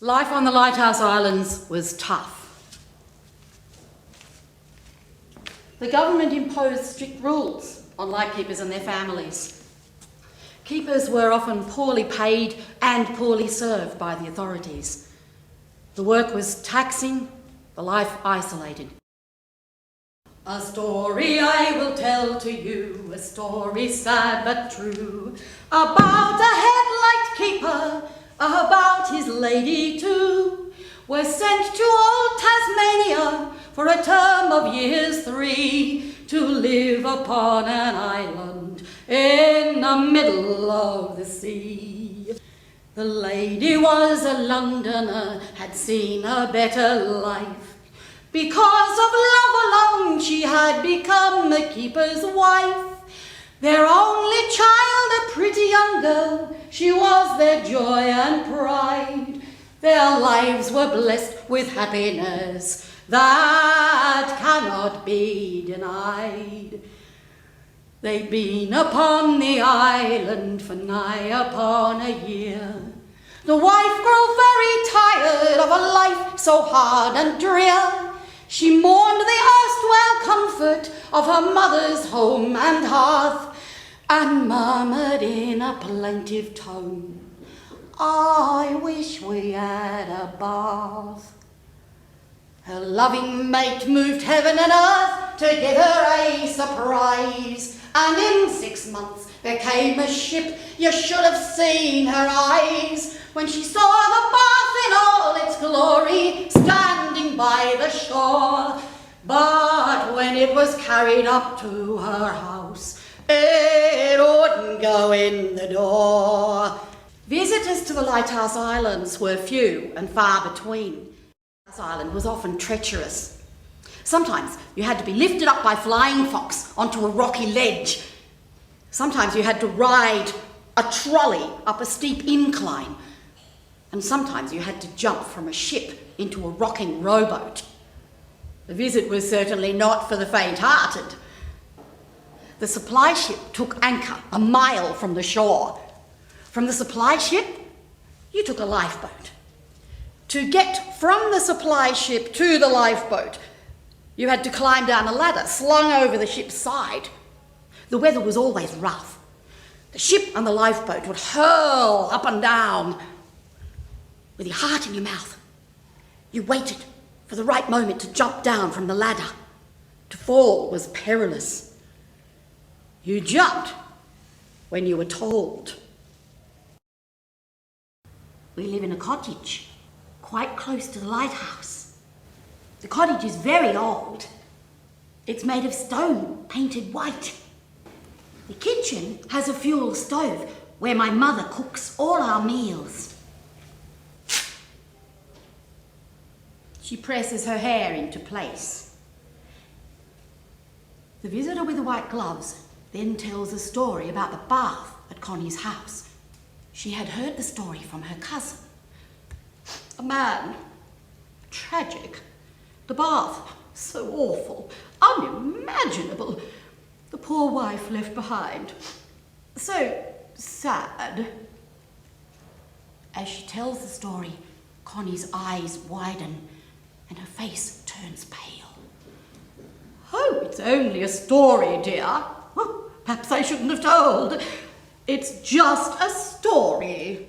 Life on the Lighthouse Islands was tough. The government imposed strict rules on lightkeepers and their families. Keepers were often poorly paid and poorly served by the authorities. The work was taxing, the life isolated. A story I will tell to you, a story sad but true, about a headlight keeper, about his lady too, were sent to old Tasmania for a term of years 3 to live upon an island in the middle of the sea. The lady was a Londoner, had seen a better life. Because of love alone she had become the keeper's wife. Their only child, a pretty young girl, she was their joy and pride. Their lives were blessed with happiness that cannot be denied. They'd been upon the island for nigh upon a year. The wife grew very tired of a life so hard and drear. She mourned the erstwhile comfort of her mother's home and hearth, and murmured in a plaintive tone, "I wish we had a bath." Her loving mate moved heaven and earth to give her a surprise, and in 6 months became a ship. You should have seen her eyes when she saw the bath in all its glory standing by the shore. But when it was carried up to her house, it wouldn't go in the door. Visitors to the Lighthouse Islands were few and far between. This island was often treacherous. Sometimes you had to be lifted up by flying fox onto a rocky ledge. Sometimes you had to ride a trolley up a steep incline. And sometimes you had to jump from a ship into a rocking rowboat. The visit was certainly not for the faint-hearted. The supply ship took anchor a mile from the shore. From the supply ship, you took a lifeboat. To get from the supply ship to the lifeboat, you had to climb down a ladder slung over the ship's side. The weather was always rough. The ship and the lifeboat would hurl up and down. With your heart in your mouth, you waited for the right moment to jump down from the ladder. To fall was perilous. You jumped when you were told. We live in a cottage quite close to the lighthouse. The cottage is very old. It's made of stone painted white. The kitchen has a fuel stove where my mother cooks all our meals. She presses her hair into place. The visitor with the white gloves then tells a story about the bath at Connie's house. She had heard the story from her cousin. A man, tragic. The bath, so awful, unimaginable. The poor wife left behind, so sad. As she tells the story, Connie's eyes widen and her face turns pale. "Oh, it's only a story, dear. Oh, perhaps I shouldn't have told. It's just a story."